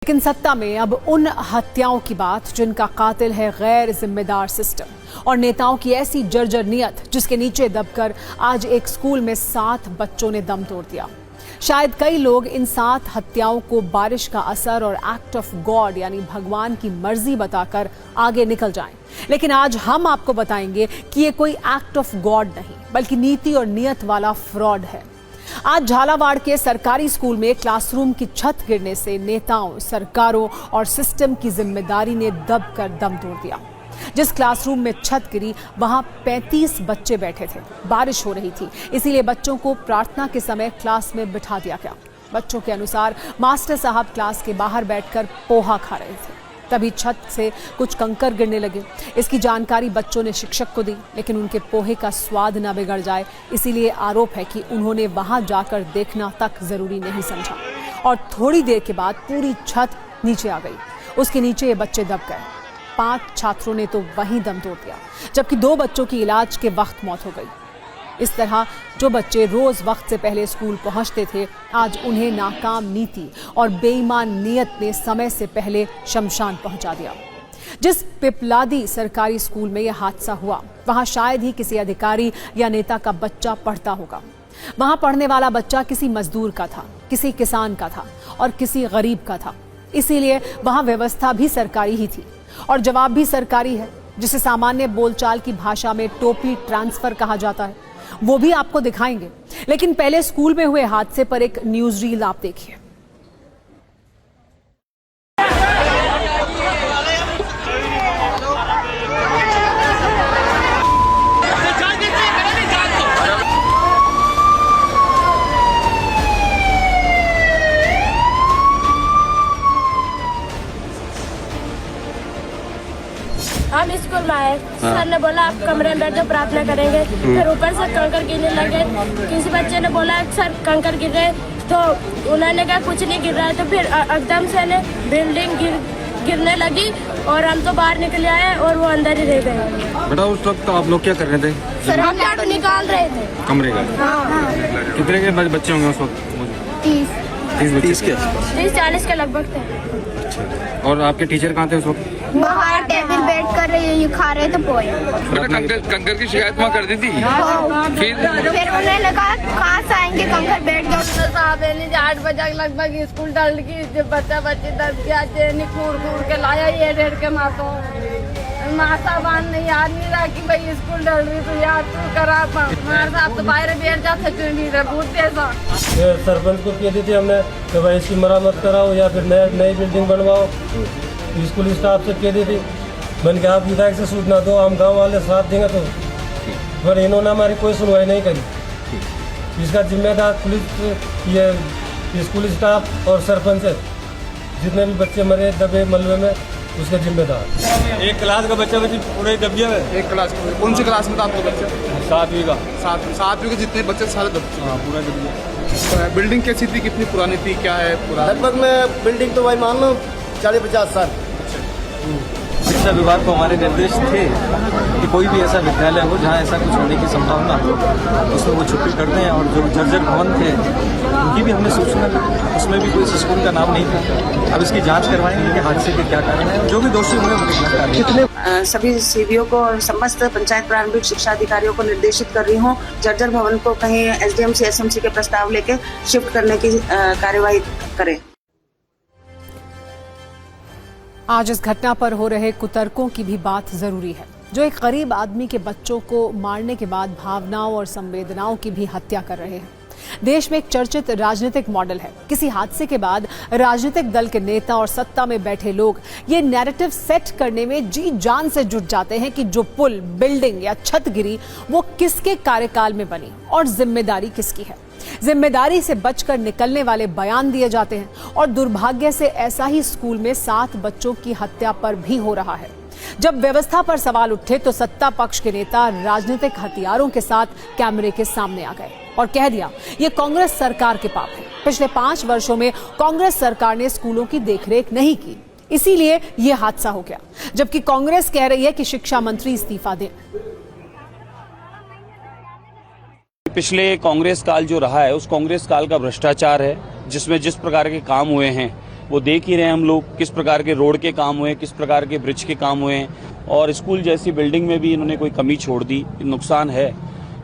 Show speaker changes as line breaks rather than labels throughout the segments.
लेकिन सत्ता में अब उन हत्याओं की बात जिनका कातिल है गैर जिम्मेदार सिस्टम और नेताओं की ऐसी जर्जर नियत जिसके नीचे दबकर आज एक स्कूल में 7 बच्चों ने दम तोड़ दिया। शायद कई लोग इन 7 हत्याओं को बारिश का असर और एक्ट ऑफ गॉड यानी भगवान की मर्जी बताकर आगे निकल जाएं, लेकिन आज हम आपको बताएंगे कि ये कोई एक्ट ऑफ गॉड नहीं बल्कि नीति और नियत वाला फ्रॉड है। आज झालावाड़ के सरकारी स्कूल में क्लासरूम की छत गिरने से नेताओं, सरकारों और सिस्टम की जिम्मेदारी ने दबकर दम तोड़ दिया। जिस क्लासरूम में छत गिरी वहां 35 बच्चे बैठे थे। बारिश हो रही थी, इसीलिए बच्चों को प्रार्थना के समय क्लास में बिठा दिया गया। बच्चों के अनुसार मास्टर साहब क्लास के बाहर बैठकर पोहा खा रहे थे, तभी छत से कुछ कंकर गिरने लगे। इसकी जानकारी बच्चों ने शिक्षक को दी, लेकिन उनके पोहे का स्वाद न बिगड़ जाए इसीलिए आरोप है कि उन्होंने वहां जाकर देखना तक जरूरी नहीं समझा और थोड़ी देर के बाद पूरी छत नीचे आ गई। उसके नीचे ये बच्चे दब गए। 5 छात्रों ने तो वहीं दम तोड़ दिया, जबकि 2 बच्चों की इलाज के वक्त मौत हो गई। इस तरह जो बच्चे रोज वक्त से पहले स्कूल पहुंचते थे, आज उन्हें नाकाम नीति और बेईमान नियत ने समय से पहले शमशान पहुंचा दिया। जिस पिपलादी सरकारी स्कूल में यह हादसा हुआ, वहां शायद ही किसी अधिकारी या नेता का बच्चा पढ़ता होगा। वहां पढ़ने वाला बच्चा किसी मजदूर का था, किसी किसान का था और किसी गरीब का था। इसीलिए वहां व्यवस्था भी सरकारी ही थी और जवाब भी सरकारी है, जिसे सामान्य बोलचाल की भाषा में टोपी ट्रांसफर कहा जाता है। वो भी आपको दिखाएंगे, लेकिन पहले स्कूल में हुए हादसे पर एक न्यूज रील आप देखिए।
हम स्कूल में आए, सर ने बोला आप कमरे में बैठ जाओ प्रार्थना करेंगे। फिर ऊपर से कंकर गिरने लगे। किसी बच्चे ने बोला सर कंकर गिर रहे, तो उन्होंने कहा कुछ नहीं गिर रहा है। तो फिर एकदम से बिल्डिंग गिरने लगी और हम तो बाहर निकल आए और वो अंदर ही रह गए।
बेटा उस वक्त आप लोग क्या कर रहे थे?
सर हम झाड़ू निकाल रहे थे
कमरे का।
हाँ।
कितने के बच्चे होंगे उस वक्त? 30 के
30-40 के लगभग थे।
और आपके टीचर कहाँ थे उस वक्त?
बाहर टेबल बैठ कर खा रहे थे पोहे।
कंकर की शिकायत वहाँ कर दी थी।
फिर उन्होंने कहा कहाँ से आएंगे कंकर, बैठ जाओ।
साहब 8 बजे लगभग स्कूल डल की बच्चा बच्चे दर्द किया कूर के लाया ये डेढ़ के माता बान ने याद नहीं रहा कि भाई स्कूल डल रही तो याद तू करा। हमारे साहब तो बाहर बैठ जाते बहुत पैसा।
सरपंच को कह दी थी हमने कि भाई इसकी मरम्मत कराओ या फिर नई बिल्डिंग बनवाओ। स्कूल स्टाफ से कह दी थी, मैंने कहा आप विधायक से सूचना दो, हम गांव वाले साथ देंगे। तो पर इन्होंने हमारी कोई सुनवाई नहीं करी। इसका जिम्मेदार पुलिस, ये स्कूल स्टाफ और सरपंच है। जितने भी बच्चे मरे दबे मलबे में उसका जिम्मेदार।
एक क्लास का बच्चा पूरे दब गया है।
एक क्लास कौन सी क्लास में था आपका बच्चा?
7वीं का।
7वीं के जितने बच्चे सारे दब चुके?
हाँ पूरा दब गया।
बिल्डिंग कैसी थी, कितनी पुरानी थी, क्या है पुरानी?
लगभग में बिल्डिंग तो भाई मान लो 40-50 साल।
शिक्षा विभाग को हमारे निर्देश थे कि कोई भी ऐसा विद्यालय हो जहाँ ऐसा कुछ होने की संभावना हो, उसमें वो छुट्टी कर दें। और जो जर्जर भवन थे उनकी भी हमने सूचना दी, उसमें भी कोई स्कूल का नाम नहीं था। अब इसकी जांच करवाएंगे कि हादसे के क्या कारण है, जो भी दोषी होंगे उनके
कितने सभी सीबीओ को और समस्त पंचायत प्रारंभिक शिक्षा अधिकारियों को निर्देशित कर रही हूँ, जर्जर भवन को कहीं SDMC SMC के प्रस्ताव लेके शिफ्ट करने की कार्यवाही करें।
आज इस घटना पर हो रहे कुतर्कों की भी बात जरूरी है। जो एक गरीब आदमी के बच्चों को मारने के बाद भावनाओं और संवेदनाओं की भी हत्या कर रहे हैं। देश में एक चर्चित राजनीतिक मॉडल है। किसी हादसे के बाद राजनीतिक दल के नेता और सत्ता में बैठे लोग ये नैरेटिव सेट करने में जी जान से जुट जाते हैं कि जो पुल, बिल्डिंग या छत गिरी वो किसके कार्यकाल में बनी और जिम्मेदारी किसकी है। जिम्मेदारी से बचकर निकलने वाले बयान दिए जाते हैं और दुर्भाग्य से ऐसा ही स्कूल में 7 बच्चों की हत्या पर भी हो रहा है। जब व्यवस्था पर सवाल उठे तो सत्ता पक्ष के नेता राजनीतिक हथियारों के साथ कैमरे के सामने आ गए और कह दिया ये कांग्रेस सरकार के पाप है। पिछले 5 वर्षों में कांग्रेस सरकार ने स्कूलों की देखरेख नहीं की, इसीलिए ये हादसा हो गया। जबकि कांग्रेस कह रही है कि शिक्षा मंत्री इस्तीफा दें।
पिछले कांग्रेस काल जो रहा है उस कांग्रेस काल का भ्रष्टाचार है, जिसमें जिस प्रकार के काम हुए हैं वो देख ही रहे हैं हम लोग, किस प्रकार के रोड के काम हुए, किस प्रकार के ब्रिज के काम हुए हैं, और स्कूल जैसी बिल्डिंग में भी इन्होंने कोई कमी छोड़ दी, नुकसान है।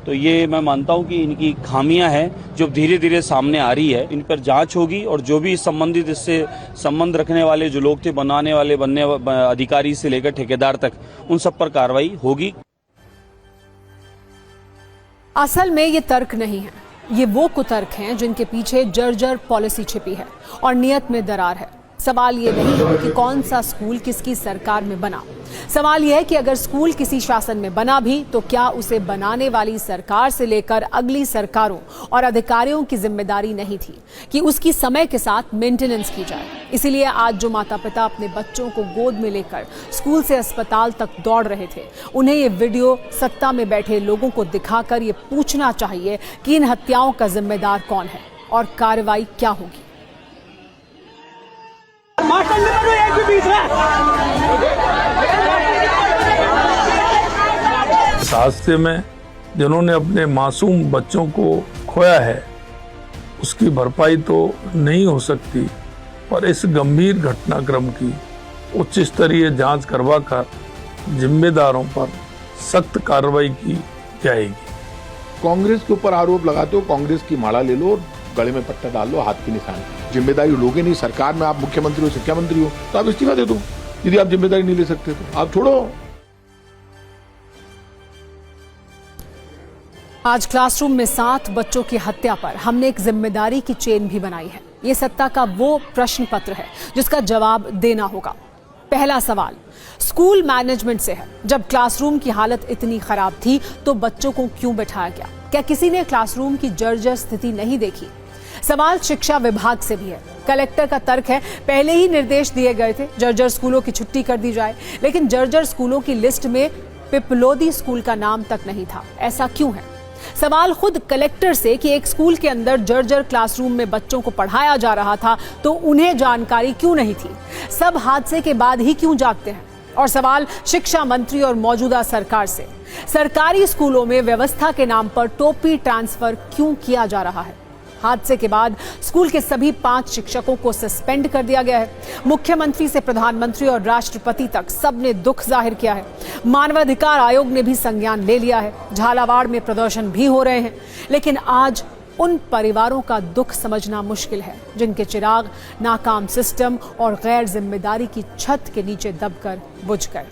तो ये मैं मानता हूं कि इनकी खामियां हैं जो धीरे धीरे सामने आ रही है। इन पर जांच होगी और जो भी संबंधित इससे संबंध रखने वाले जो लोग थे, बनने अधिकारी से लेकर ठेकेदार तक, उन सब पर कार्रवाई होगी।
असल में ये तर्क नहीं है, ये वो कुतर्क हैं जिनके पीछे जर्जर पॉलिसी छिपी है और नियत में दरार है। सवाल ये नहीं है कि कौन सा स्कूल किसकी सरकार में बना, सवाल यह है कि अगर स्कूल किसी शासन में बना भी तो क्या उसे बनाने वाली सरकार से लेकर अगली सरकारों और अधिकारियों की जिम्मेदारी नहीं थी कि उसकी समय के साथ मेंटेनेंस की जाए। इसीलिए आज जो माता पिता अपने बच्चों को गोद में लेकर स्कूल से अस्पताल तक दौड़ रहे थे, उन्हें ये वीडियो सत्ता में बैठे लोगों को दिखाकर ये पूछना चाहिए कि इन हत्याओं का जिम्मेदार कौन है और कार्रवाई क्या होगी।
इस हादसे में जिन्होंने अपने मासूम बच्चों को खोया है, उसकी भरपाई तो नहीं हो सकती, पर इस गंभीर घटनाक्रम की उच्च स्तरीय जांच करवाकर जिम्मेदारों पर सख्त कार्रवाई की जाएगी।
कांग्रेस के ऊपर आरोप लगाते हो, कांग्रेस की माला ले लो और गले में पट्टा डाल लो, हाथ की निशान। जिम्मेदारी लोगे नहीं, सरकार में आप मुख्यमंत्री हो, शिक्षा मंत्री हो, तो आप इस्तीफा दे दो। यदि आप जिम्मेदारी नहीं ले सकते तो आप छोड़ो।
आज क्लासरूम में 7 बच्चों की हत्या पर हमने एक जिम्मेदारी की चेन भी बनाई है। ये सत्ता का वो प्रश्न पत्र है जिसका जवाब देना होगा। पहला सवाल स्कूल मैनेजमेंट से है। जब क्लासरूम की हालत इतनी खराब थी तो बच्चों को क्यों बैठाया गया? क्या किसी ने क्लासरूम की जर्जर स्थिति नहीं देखी? सवाल शिक्षा विभाग से भी है। कलेक्टर का तर्क है पहले ही निर्देश दिए गए थे, जर्जर स्कूलों की छुट्टी कर दी जाए, लेकिन जर्जर स्कूलों की लिस्ट में पिपलोदी स्कूल का नाम तक नहीं था। ऐसा क्यों है? सवाल खुद कलेक्टर से कि एक स्कूल के अंदर जर्जर क्लासरूम में बच्चों को पढ़ाया जा रहा था तो उन्हें जानकारी क्यों नहीं थी? सब हादसे के बाद ही क्यों जागते हैं? और सवाल शिक्षा मंत्री और मौजूदा सरकार से, सरकारी स्कूलों में व्यवस्था के नाम पर टोपी ट्रांसफर क्यों किया जा रहा है? हादसे के बाद स्कूल के सभी 5 शिक्षकों को सस्पेंड कर दिया गया है। मुख्यमंत्री से प्रधानमंत्री और राष्ट्रपति तक सबने दुख जाहिर किया है। मानवाधिकार आयोग ने भी संज्ञान ले लिया है। झालावाड़ में प्रदर्शन भी हो रहे हैं, लेकिन आज उन परिवारों का दुख समझना मुश्किल है जिनके चिराग नाकाम सिस्टम और गैर जिम्मेदारी की छत के नीचे दबकर बुझ गए।